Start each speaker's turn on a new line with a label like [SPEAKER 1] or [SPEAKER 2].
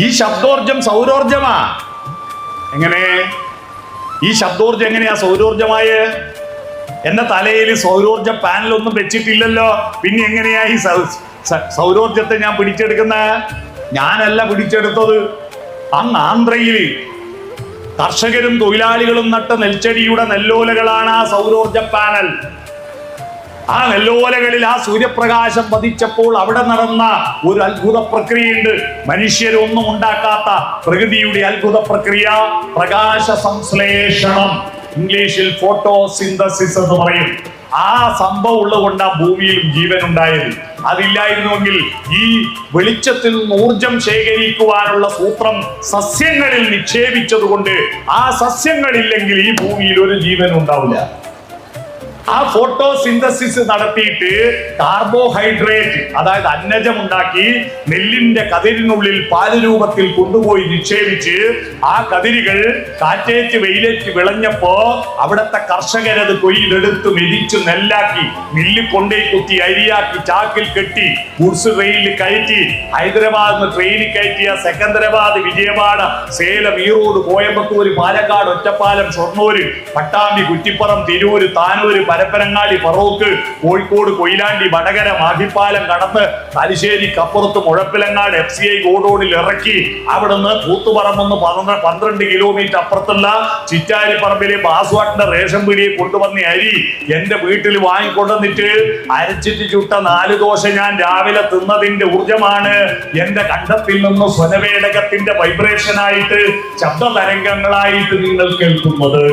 [SPEAKER 1] ഈ ശബ്ദോർജം സൗരോർജമാ. എങ്ങനെ ഈ ശബ്ദോർജം എങ്ങനെയാ സൗരോർജമായ? എന്റെ തലയിൽ സൗരോർജ പാനലൊന്നും വെച്ചിട്ടില്ലല്ലോ, പിന്നെ എങ്ങനെയാ ഈ സൗരോർജത്തെ ഞാൻ പിടിച്ചെടുക്കുന്ന? ഞാനല്ല പിടിച്ചെടുത്തത്. അങ്ങ് ആന്ധ്രയിൽ കർഷകരും തൊഴിലാളികളും നട്ട നെൽച്ചെടിയുടെ നെല്ലോലകളാണ് ആ സൗരോർജ പാനൽ. ആ നെല്ലോലകളിൽ ആ സൂര്യപ്രകാശം പതിച്ചപ്പോൾ അവിടെ നടന്ന ഒരു അത്ഭുത പ്രക്രിയയുണ്ട്. മനുഷ്യരൊന്നും ഉണ്ടാക്കാത്ത പ്രകൃതിയുടെ അത്ഭുത പ്രക്രിയ, പ്രകാശ സംശ്ലേഷണം. ഇംഗ്ലീഷിൽ ഫോട്ടോസിന്തസിസ് എന്ന് പറയും. ആ സംഭവം ഉള്ളതുകൊണ്ട് ആ ഭൂമിയിലും ജീവൻ ഉണ്ടായത്. അതില്ലായിരുന്നുവെങ്കിൽ ഈ വെളിച്ചത്തിൽ നിന്ന് ഊർജം ശേഖരിക്കുവാനുള്ള സൂത്രം സസ്യങ്ങളിൽ നിക്ഷേപിച്ചതുകൊണ്ട് ആ സസ്യങ്ങളില്ലെങ്കിൽ ഈ ഭൂമിയിൽ ഒരു ജീവൻ ഉണ്ടാവില്ല. ആ ഫോട്ടോസിന്തസിസ് നടത്തിയിട്ട് കാർബോഹൈഡ്രേറ്റ്, അതായത് അന്നജം ഉണ്ടാക്കി നെല്ലിന്റെ കതിരിനുള്ളിൽ പാല് രൂപത്തിൽ കൊണ്ടുപോയി നിക്ഷേപിച്ച് ആ കതിരുകൾ കാറ്റേറ്റ് വെയിലേറ്റ് വിളഞ്ഞപ്പോ അവിടുത്തെ കർഷകരത് കൊയ്തെടുത്ത് മെതിച്ച് നെല്ലാക്കി മില്ലിൽ കൊണ്ടേയി കുത്തി അരിയാക്കി ചാക്കിൽ കെട്ടി ഗുഡ്സ് ട്രെയിനിൽ കയറ്റി ഹൈദരാബാദിൽ നിന്ന് ട്രെയിനിൽ കയറ്റിയ സെക്കന്ദരാബാദ്, വിജയവാഡ, സേലം, ഈറോഡ്, കോയമ്പത്തൂർ, പാലക്കാട്, ഒറ്റപ്പാലം, ഷൊർണൂര്, പട്ടാമ്പി, കുറ്റിപ്പുറം, തിരൂര്, താനൂര്, പരപ്പനങ്ങാടി, ഫറോക്ക്, കോഴിക്കോട്, കൊയിലാണ്ടി, വടകര, മാഹിപ്പാലം കടന്ന് തലശ്ശേരിക്കപ്പുറത്ത് മുഴപ്പിലങ്ങാട് FCI ഗോഡൌണിൽ ഇറക്കി അവിടുന്ന് കൂത്തുപറമ്പെന്ന് 12 കിലോമീറ്റർ അപ്പുറത്തുള്ള ചിറ്റാരിപ്പറമ്പിലെ ബാസ്വാട്ടിന്റെ റേഷൻ പീടിയെ കൊണ്ടുവന്ന അരി എന്റെ വീട്ടിൽ വാങ്ങിക്കൊണ്ടുവന്നിട്ട് അരച്ചിട്ട് ചുട്ട 4 ദോശ ഞാൻ രാവിലെ തിന്നതിന്റെ ഊർജമാണ് എന്റെ കണ്ഠത്തിൽ നിന്ന് സ്വനവേടകത്തിന്റെ വൈബ്രേഷൻ ആയിട്ട് ശബ്ദ തരംഗങ്ങളായിട്ട് നിങ്ങൾ കേൾക്കുന്നത്.